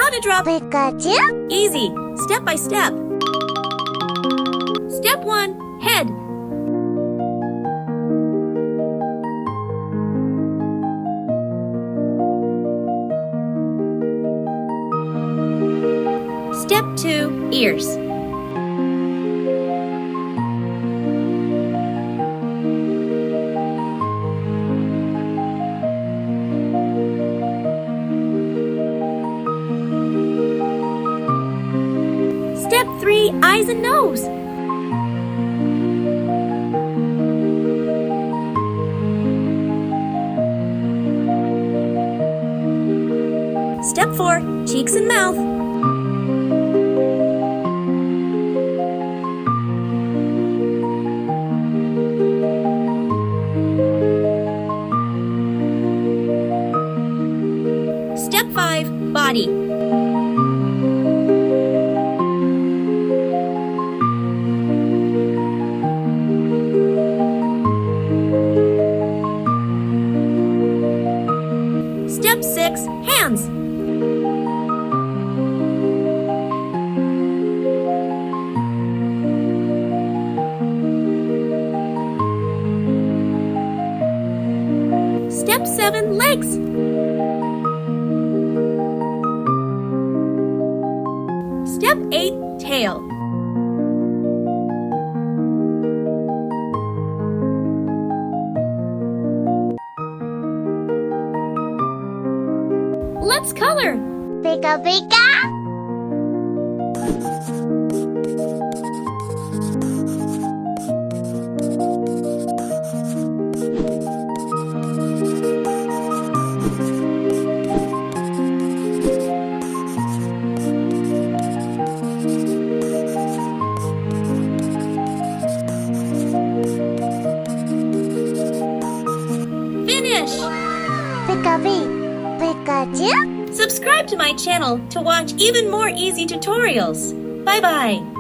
How to draw Pikachu. easy, step by step. Step 1, head. Step 2, ears. Step 3, eyes and nose. Step 4, cheeks and mouth. Step 5, body. Step 6, hands. Step 7, legs. Step 8, tail. Let's color. Pika Pika. Finish! Pika Pikachu. Subscribe to my channel to watch even more easy tutorials. Bye-bye.